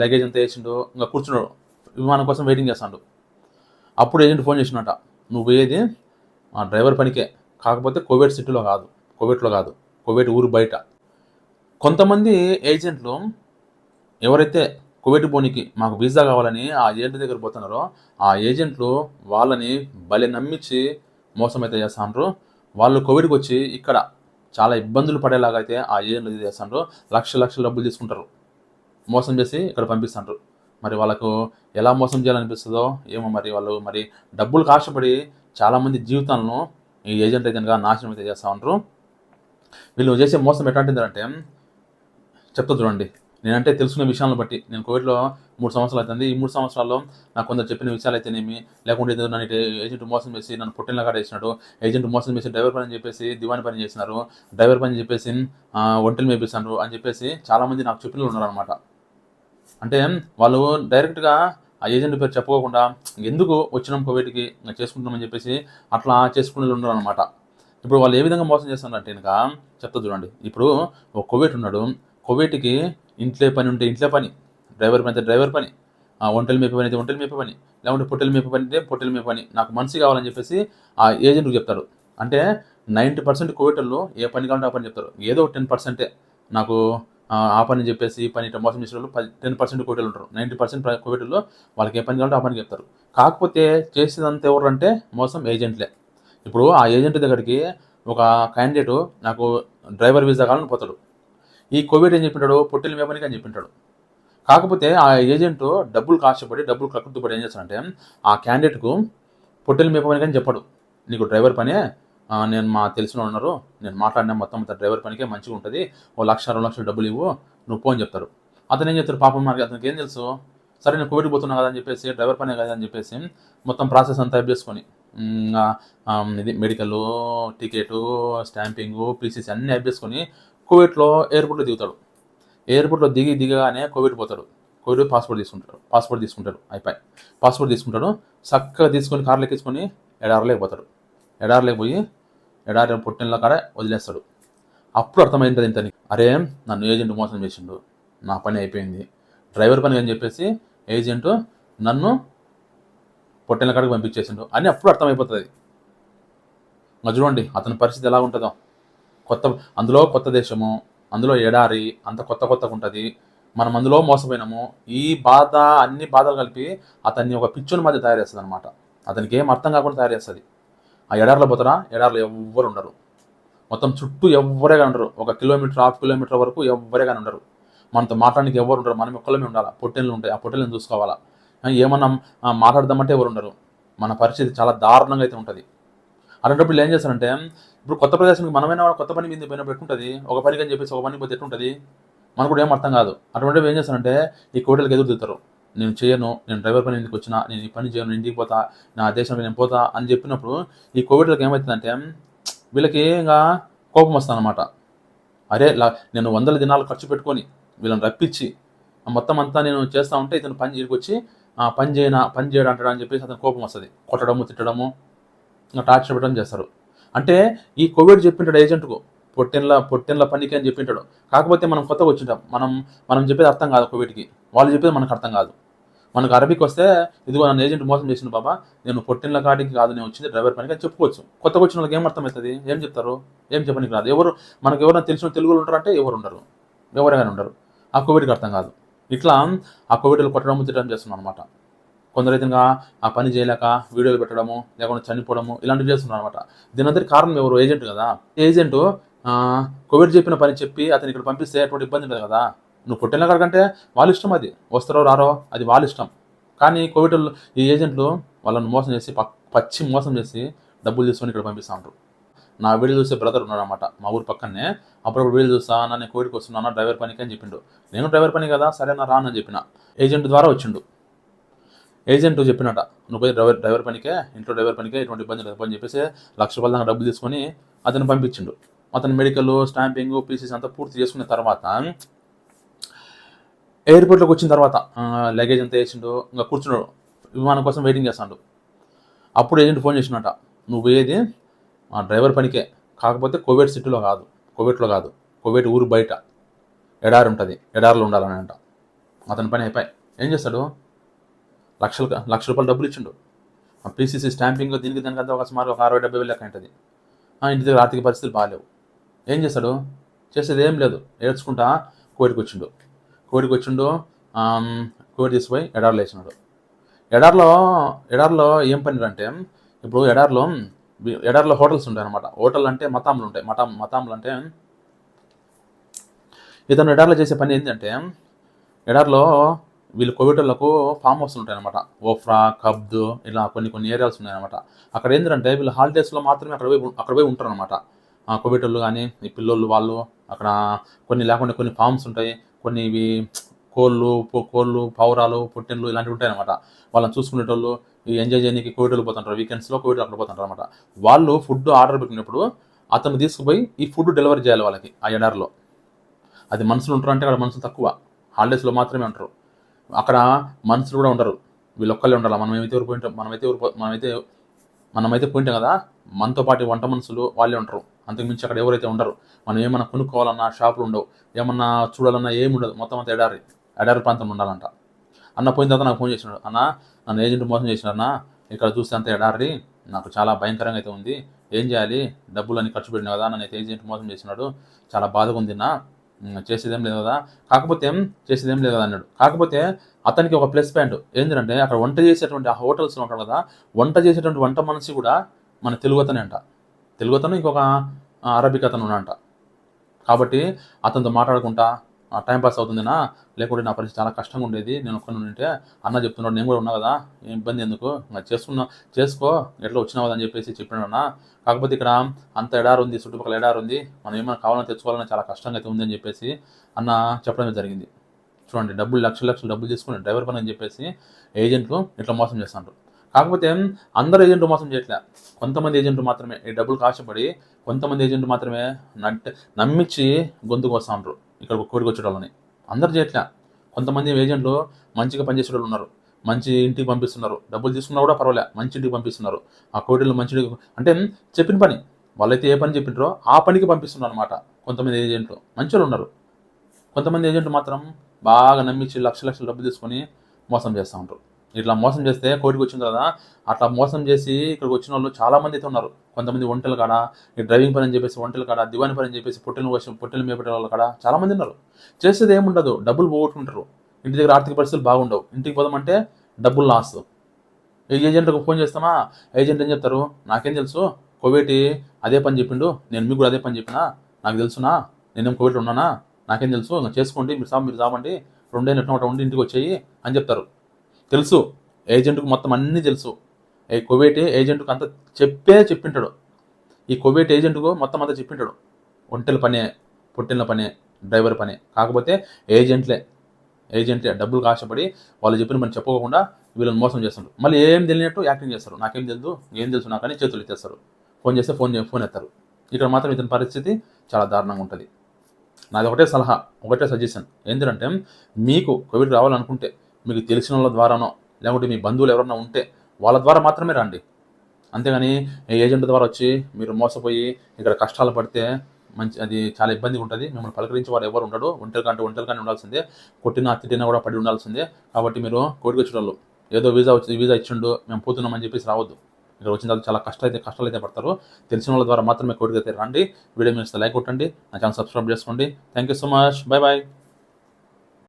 Luggage అంతా వేసిండు, ఇంకా కూర్చున్నాడు, విమానం కోసం వెయిటింగ్ చేస్తాడు. అప్పుడు ఏజెంట్ ఫోన్ చేసినట్ట, నువ్వు పోయేది డ్రైవర్ పనికే, కాకపోతే కోవిడ్ సిటీలో కాదు, కోవిడ్లో కాదు, కోవిడ్ ఊరు బయట. కొంతమంది ఏజెంట్లు ఎవరైతే కువైట్ పోనీకి మాకు వీసా కావాలని ఆ ఏజెంట్ దగ్గర పోతున్నారో ఆ ఏజెంట్లు వాళ్ళని భలే నమ్మించి మోసం అయితే చేస్తాండ్రు. వాళ్ళు కోవిడ్కి వచ్చి ఇక్కడ చాలా ఇబ్బందులు పడేలాగా అయితే ఆ ఏజెంట్లు చేస్తాండ్రు. లక్షల డబ్బులు తీసుకుంటారు, మోసం చేసి ఇక్కడ పంపిస్తుంటారు. మరి వాళ్ళకు ఎలా మోసం చేయాలనిపిస్తుందో ఏమో, మరి వాళ్ళు మరి డబ్బులు కాశపడి చాలామంది జీవితాలను ఈ ఏజెంట్ ఏజెంట్గా నాశనం అయితే చేస్తూ ఉంటారు. వీళ్ళు చేసే మోసం ఎట్లాంటిదంటే చెప్తా చూడండి. నేనంటే తెలుసుకునే విషయాలను బట్టి, నేను కోవిడ్లో 3 సంవత్సరాలు అవుతుంది. ఈ 3 సంవత్సరాల్లో నాకు కొందరు చెప్పిన విషయాలు అయితేనేమి, లేకుంటే ఏదో నన్ను ఏజెంట్ మోసం చేసి నన్ను పొట్టెల కాడ వేసినాడు, ఏజెంట్ మోసం చేసి డ్రైవర్ పని చెప్పేసి దివాని పని చేసినారు, డ్రైవర్ పని చెప్పేసి ఒంటెలు మేపిస్తున్నారు అని చెప్పేసి చాలామంది నాకు చెప్పిన ఉన్నారనమాట. అంటే వాళ్ళు డైరెక్ట్గా ఆ ఏజెంట్ పేరు చెప్పుకోకుండా ఎందుకు వచ్చినాం కోవిడ్కి చేసుకుంటామని చెప్పేసి అట్లా చేసుకునే ఉన్నారు అనమాట. ఇప్పుడు వాళ్ళు ఏ విధంగా మోసం చేస్తున్నారంటే ఇంకా చెప్తా చూడండి. ఇప్పుడు ఒక కోవిడ్ ఉన్నాడు, కోవిడ్కి ఇంట్లో పని ఉంటే ఇంట్లో పని, డ్రైవర్ పని అయితే డ్రైవర్ పని, ఒంటెలు మేపే పని అయితే ఒంటెలు మేపే పని, లేకుంటే పొట్టెలు మేపే పని అయితే పొట్టెలు మేపే పని, నాకు మనిషి కావాలని చెప్పేసి ఆ ఏజెంట్కి చెప్తారు. అంటే 90% కోవిడ్లో ఏ పని కావాలంటే ఆ పని చెప్తారు. ఏదో 10% నాకు ఆ పని చెప్పేసి ఈ పని ఇట్లా మోసం చేసే వాళ్ళు 10% కోవిడ్లు ఉంటారు. 90% కోవిడ్లో వాళ్ళకి ఏ పని కావాలంటే ఆ పని చెప్తారు. కాకపోతే చేసేదంతా ఎవరంటే మోసం ఏజెంట్లే. ఇప్పుడు ఆ ఏజెంట్ దగ్గరికి ఒక క్యాండిడేటు నాకు డ్రైవర్ వీసా కావాలని పోతాడు. ఈ కోవిడ్ ఏం చెప్పింటాడు, పొట్టెలు మేపనికి అని చెప్పింటాడు. కాకపోతే ఆ ఏజెంట్ డబ్బులు కాశపడి డబ్బులు కక్కుతుపడి ఏం చేస్తాడంటే ఆ క్యాండిడేట్కు పొట్టెలు మేపనికి అని చెప్పాడు, నీకు డ్రైవర్ పనే, నేను మా తెలిసిన ఉన్నారు, నేను మాట్లాడినా మొత్తం డ్రైవర్ పనికే మంచిగా ఉంటుంది, 1,00,000 2 లక్షలు డబ్బులు ఇవ్వు నువ్వు ఫోన్ చెప్తారు. అతను ఏం చెప్తాడు పాపం, మనకి అతనికి ఏం తెలుసు, సరే నేను కోవిడ్ పోతున్నా కదా అని చెప్పేసి డ్రైవర్ పనే కదా అని చెప్పేసి మొత్తం ప్రాసెస్ అంతా టైప్ చేసుకొని ఇది మెడికల్, టికెటు, స్టాంపింగు, పీసీసీ అన్నీ టైప్ చేసుకొని కోవిడ్లో ఎయిర్పోర్ట్లో దిగుతాడు. ఎయిర్పోర్ట్లో దిగగానే కోవిడ్ పోతాడు. కోవిడ్ పాస్పోర్ట్ తీసుకుంటాడు అయిపోయి పాస్పోర్ట్ తీసుకుంటాడు, చక్కగా తీసుకొని కార్లు ఎక్కించుకొని ఎడారిలోకి పోతాడు. ఎడారిలోకి పోయి ఎడారి పుట్టినల కాడ వదిలేస్తాడు. అప్పుడు అర్థమైంది ఇంతని, అరే నన్ను ఏజెంట్ మోసం చేసిండు, నా పని అయిపోయింది, డ్రైవర్ పని అని చెప్పేసి ఏజెంట్ నన్ను పొట్టెల కాడికి పంపించేసిండు అని అప్పుడు అర్థమైపోతుంది. చూడండి అతని పరిస్థితి ఎలా ఉంటుందో. అందులో కొత్త దేశము, అందులో ఎడారి, అంత కొత్తగా ఉంటుంది, మనం అందులో మోసపోయినాము. ఈ బాధ అన్ని బాధలు కలిపి అతన్ని ఒక పిచ్చోని మధ్య తయారు చేస్తుంది అనమాట. అతనికి ఏం అర్థం కాకుండా తయారు చేస్తుంది. ఆ ఎడారిలో పోతారా, ఎడారిలో ఎవ్వరు ఉండరు, మొత్తం చుట్టూ ఎవ్వరే కానీ ఉండరు, 1 కిలోమీటర్ 1/2 కిలోమీటర్ వరకు ఎవ్వరే కానీ ఉండరు, మనతో మాట్లాడడానికి ఎవరు ఉండరు, మనం ఒక్కళ్ళమే ఉండాలి, పొట్టెళ్ళు ఉంటాయి, ఆ పొట్టెళ్ళని చూసుకోవాలా, ఏమన్నా మాట్లాడదామంటే ఎవరు ఉండరు. మన పరిస్థితి చాలా దారుణంగా అయితే ఉంటుంది. అలాంటప్పుడు ఏం చేస్తారంటే, ఇప్పుడు కొత్త ప్రదేశానికి మనమైనా కొత్త పని మీద పోయినప్పుడు ఎట్టుంటుంది, ఒక పనికి అని చెప్పేసి ఒక పని పోతే ఎట్టుంటుంది, మనకు కూడా ఏం అర్థం కాదు. అటువంటివి ఏం చేస్తారంటే ఈ కోటలకు ఎదురు తిరుగుతారు, నేను చేయను, నేను డ్రైవర్ పని ఇంటికి వచ్చినా, నేను ఈ పని చేయను, ఇంటికి పోతా, నా దేశంలో నేను పోతా అని చెప్పినప్పుడు ఈ కోవిడ్లకు ఏమవుతుందంటే వీళ్ళకి ఇంకా కోపం వస్తుందన్నమాట. అరే నేను 100 దినాలు ఖర్చు పెట్టుకొని వీళ్ళని రప్పించి మొత్తం అంతా నేను చేస్తూ ఉంటే ఇతను ఇంటికి వచ్చి పని చేయడం అంటాడు అని చెప్పేసి అతను కోపం వస్తుంది. కొట్టడము, తిట్టడము, టార్చర్ పెట్టడం చేస్తారు. అంటే ఈ కోవిడ్ చెప్పింటాడు ఏజెంట్కు పొట్టెన్ల పనికి అని చెప్పింటాడు. కాకపోతే మనం కొత్తగా వచ్చింటాం, మనం చెప్పేది అర్థం కాదు కోవిడ్కి, వాళ్ళు చెప్పేది మనకు అర్థం కాదు. మనకు అరబిక్ వస్తే ఇదిగో నన్ను ఏజెంట్ మోసం చేసిండు బాబా, నేను పొట్టెన్ల కాడికి కాదు నేను వచ్చింది డ్రైవర్ పనికి అని చెప్పుకోవచ్చు. కొత్తగా వచ్చిన వాళ్ళకి ఏం అర్థమవుతుంది, ఏం చెప్తారు, ఏం చెప్పనికి రాదు. మనకు ఎవరైనా తెలిసిన తెలుగులో ఉంటారంటే ఎవరు ఉండరు, ఎవరైనా ఉండరు. ఆ కోవిడ్కి అర్థం కాదు. ఇట్లా ఆ కోవిడ్లో కొట్టడం తిట్టడం చేస్తున్నాం అనమాట. కొందరైతే ఆ పని చేయలేక వీడియోలు పెట్టడము, లేకుండా చనిపోవడము, ఇలాంటివి చేస్తున్నారు అనమాట. దీనందరికీ కారణం ఎవరు, ఏజెంట్ కదా. ఏజెంట్ కోవిడ్ చెప్పిన పని చెప్పి అతను ఇక్కడ పంపిస్తే అటువంటి ఇబ్బంది ఉండదు కదా. నువ్వు పుట్టిన కాడికంటే వాళ్ళ ఇష్టం, అది వస్తారో రారో అది వాళ్ళ ఇష్టం. కానీ కోవిడ్ ఈ ఏజెంట్లు వాళ్ళని మోసం చేసి పచ్చి మోసం చేసి డబ్బులు తీసుకొని ఇక్కడ పంపిస్తూ ఉంటారు. నా వీడియో చూసే బ్రదర్ ఉన్నాడు అనమాట మా ఊరు పక్కనే. అప్పుడప్పుడు వీడియో చూస్తా, నేను కోవిడ్కి వస్తున్నాను డ్రైవర్ పనికి అని చెప్పిండు. నేను డ్రైవర్ పని కదా, సరే నా రానని చెప్పిన. ఏజెంట్ ద్వారా వచ్చిండు. ఏజెంట్ చెప్పినట్ట, నువ్వు పోయి డ్రైవర్ పనికే, ఇంట్లో డ్రైవర్ పనికే, ఎటువంటి ఇబ్బంది లేదు అని చెప్పేసి ₹1,00,000 దాకా డబ్బులు తీసుకొని అతను పంపించిండు. అతను మెడికల్, స్టాంపింగ్, పీసీసీ అంతా పూర్తి చేసుకున్న తర్వాత ఎయిర్పోర్ట్లోకి వచ్చిన తర్వాత లగేజ్ అంతా వేసిండు, ఇంకా కూర్చున్నాడు, విమానం కోసం వెయిటింగ్ చేస్తాడు. అప్పుడు ఏజెంట్ ఫోన్ చేసినట్ట, నువ్వు పోయేది డ్రైవర్ పనికే, కాకపోతే కోవిడ్ సిటీలో కాదు, కోవిడ్లో కాదు, కోవిడ్ ఊరు బయట ఎడారి ఉంటుంది, ఎడారిలో ఉండాలని అంట. అతని పని అయిపోయి ఏం చేస్తాడు, లక్ష రూపాయలు డబ్బులు ఇచ్చిండు. పీసీసీ స్టాంపింగ్ దీనికి దానికంతా ఒక సుమారు ఒక 60-70 వేలు లెక్క ఉంటుంది. ఇంటి దగ్గర ఆర్థిక పరిస్థితులు బాగాలేవు. ఏం చేస్తాడు, చేసేది ఏం లేదు, ఏడ్చుకుంటా కోవిడ్కి వచ్చిండు. కోవిడ్ తీసిపోయి ఎడారిలో వేసినాడు. ఎడారిలో ఏం పని అంటే, ఇప్పుడు ఎడారిలో హోటల్స్ ఉంటాయి అనమాట. హోటల్ అంటే మతాములు ఉంటాయి. మతాములు అంటే ఇతను ఎడారిలో చేసే పని ఏంటంటే, ఎడారిలో వీళ్ళు కోవిడ్లకు ఫామ్ హౌస్లు ఉంటాయి అనమాట. ఓఫ్రా, కబ్ద్ ఇలా కొన్ని ఏరియాస్ ఉన్నాయన్నమాట. అక్కడ ఏంటంటే వీళ్ళు హాలిడేస్లో మాత్రమే అక్కడ పోయి ఉంటారు అనమాట. కోవిడ్లు కానీ ఈ పిల్లోళ్ళు వాళ్ళు అక్కడ లేకుండా కొన్ని ఫామ్స్ ఉంటాయి. కొన్ని ఇవి కోళ్ళు, పావురాలు, పొట్టెళ్ళు ఇలాంటివి ఉంటాయి అనమాట. వాళ్ళని చూసుకునేటోళ్ళు ఈ ఎంజాయ్ చేయడానికి కోవిడ్లు పోతుంటారు. వీకెండ్స్లో కోవిడ్ అక్కడ పోతుంటారు అనమాట. వాళ్ళు ఫుడ్ ఆర్డర్ పెట్టినప్పుడు అతను తీసుకుపోయి ఈ ఫుడ్ డెలివరీ చేయాలి వాళ్ళకి ఆ ఎడారిలో. అది మనుషులు ఉంటారు అంటే అక్కడ మనుషులు తక్కువ, హాలిడేస్లో మాత్రమే ఉంటారు. అక్కడ మనుషులు కూడా ఉండరు, వీళ్ళు ఒక్కళ్ళే ఉండాలి. మనమైతే పోయింటాం కదా, మనతో పాటు వంట మనుషులు వాళ్ళే ఉంటారు. అంతకుమించి అక్కడ ఎవరైతే ఉండరు. మనం ఏమన్నా కొనుక్కోవాలన్నా షాపులు ఉండవు, ఏమన్నా చూడాలన్నా ఏమి ఉండదు. మొత్తం అంతా ఎడారి ప్రాంతంలో ఉండాలంట. అన్న పోయిన తర్వాత నాకు ఫోన్ చేసినాడు, అన్న నన్ను ఏజెంట్ మోసం చేసినారన్నా, ఇక్కడ చూస్తే అంత ఎడారి, నాకు చాలా భయంకరంగా అయితే ఉంది, ఏం చేయాలి, డబ్బులు అన్ని ఖర్చు పెట్టినా కదా, నన్ను అయితే ఏజెంట్ మోసం చేసినాడు, చాలా బాధగా ఉంది నా, చేసేదేం లేదు కదా అన్నాడు. కాకపోతే అతనికి ఒక ప్లస్ పాయింట్ ఏంటంటే, అక్కడ వంట చేసేటువంటి ఆ హోటల్స్లో ఉంటాడు కదా, వంట చేసేటువంటి వంట మనిషి కూడా మన తెలుగు అతను ఇంకొక అరబిక్ అతను ఉన్నాడంట. కాబట్టి అతనితో మాట్లాడుకుంటా టైంపాస్ అవుతుందినా, లేకుంటే నా పరిస్థితి చాలా కష్టంగా ఉండేది, నేను ఒక్కని ఉంటే అన్న చెప్తున్నాడు, నేను కూడా ఉన్నా కదా, ఏం ఇబ్బంది ఎందుకు, చేసుకో ఎట్లా వచ్చినావు అని చెప్పేసి చెప్పినాడు అన్న. కాకపోతే ఇక్కడ అంత ఎడారు ఉంది, చుట్టుపక్కల ఎడారు ఉంది, మనం ఏమైనా కావాలని తెచ్చుకోవాలని చాలా కష్టంగా అయితే ఉంది అని చెప్పేసి అన్న చెప్పడం జరిగింది. చూడండి, లక్షల డబ్బులు తీసుకుని డ్రైవర్ పని అని చెప్పేసి ఏజెంట్లు ఇట్లా మోసం చేస్తుంటారు. కాకపోతే అందరు ఏజెంట్లు మోసం చేయట్లే, కొంతమంది ఏజెంట్లు మాత్రమే ఈ డబ్బులు కాశపడి కొంతమంది ఏజెంట్లు మాత్రమే నమ్మించి గొంతుకు వస్తూ ఉంటారు ఇక్కడ కోడికి వచ్చేటోళ్ళని. అందరు చేయట్లే, కొంతమంది ఏజెంట్లు మంచిగా పనిచేసే వాళ్ళు ఉన్నారు, మంచి ఇంటికి పంపిస్తున్నారు, డబ్బులు తీసుకున్నా కూడా పర్వాలే, మంచి ఇంటికి పంపిస్తున్నారు. ఆ కోడిలు మంచి అంటే చెప్పిన పని వాళ్ళైతే ఏ పని చెప్పింటారో ఆ పనికి పంపిస్తున్నారు అనమాట. కొంతమంది ఏజెంట్లు మంచిగా ఉన్నారు, కొంతమంది ఏజెంట్లు మాత్రం బాగా నమ్మించి లక్షల డబ్బులు తీసుకొని మోసం చేస్తూ ఉంటారు. ఇట్లా మోసం చేస్తే కోడికి వచ్చింది కదా, అట్లా మోసం చేసి ఇక్కడికి వచ్చిన వాళ్ళు చాలామంది అయితే ఉన్నారు. కొంతమంది ఒంటెల కాడ, ఈ డ్రైవింగ్ పని అని చెప్పేసి ఒంటెల కాడ, దివాని పని అని చెప్పేసి పొట్టెలు మేపే వాళ్ళ కాడ చాలామంది ఉన్నారు. చేసేది ఏముండదు, డబ్బులు పోగొట్టుకుంటారు. ఇంటి దగ్గర ఆర్థిక పరిస్థితులు బాగుండవు, ఇంటికి పోదామంటే డబ్బులు లాస్. ఏజెంట్కి ఫోన్ చేస్తామా, ఏజెంట్ ఏం చెప్తారు, నాకేం తెలుసు, కోవిడ్ అదే పని చెప్పిండు, నేను మీకు కూడా అదే పని చెప్పినా, నాకు తెలుసునా, నేనేం కోవిడ్ ఉన్నానా, నాకేం తెలుసు, చేసుకోండి, మీరు సాబండి, 2 నెలలు ఎట్లా ఉండి ఇంటికి వచ్చాయి అని చెప్తారు. తెలుసు ఏజెంట్కు మొత్తం అన్నీ తెలుసు. ఈ కోవిడ్ ఏజెంట్కు అంతా చెప్పింటాడు. ఈ కోవిడ్ ఏజెంట్కు మొత్తం అంతా చెప్పింటాడు. ఒంటెల పనే, పొట్టెల పనే, డ్రైవర్ పనే. కాకపోతే ఏజెంట్లే డబ్బులు కాశపడి వాళ్ళు చెప్పిన పని చెప్పుకోకుండా వీళ్ళని మోసం చేస్తుంటారు. మళ్ళీ ఏం తెలియనట్టు యాక్టింగ్ చేస్తారు, నాకేం తెలుసు నాకని చేతులు ఎత్తేస్తారు. ఫోన్ చేస్తే ఫోన్ ఎత్తారు. ఇక్కడ మాత్రం ఇతని పరిస్థితి చాలా దారుణంగా ఉంటుంది. నాది ఒకటే సలహా, ఒకటే సజెషన్ ఏంటంటే, మీకు కోవిడ్ రావాలనుకుంటే మీకు తెలిసిన వాళ్ళ ద్వారానో లేకుంటే మీ బంధువులు ఎవరన్నా ఉంటే వాళ్ళ ద్వారా మాత్రమే రండి. అంతేగాని ఏజెంట్ ద్వారా వచ్చి మీరు మోసపోయి ఇక్కడ కష్టాలు పడితే అది చాలా ఇబ్బందిగా ఉంటుంది. మిమ్మల్ని పలకరించి వారు ఎవరు ఉండడు, ఒంటరి కానీ ఉండాల్సిందే, తిట్టినా కూడా పడి ఉండాల్సిందే. కాబట్టి మీరు కోడికి వచ్చిన వాళ్ళు ఏదో వీసా ఇచ్చిండు మేము పోతున్నామని చెప్పేసి రావద్దు. ఇక్కడ వచ్చిన తర్వాత చాలా కష్టాలు అయితే పడతారు. తెలిసిన వాళ్ళ ద్వారా మాత్రమే కోడికి అయితే రండి. వీడియో మీద లైక్ కొట్టండి, నా ఛానల్ సబ్స్క్రైబ్ చేసుకోండి. Thank you so much, bye bye.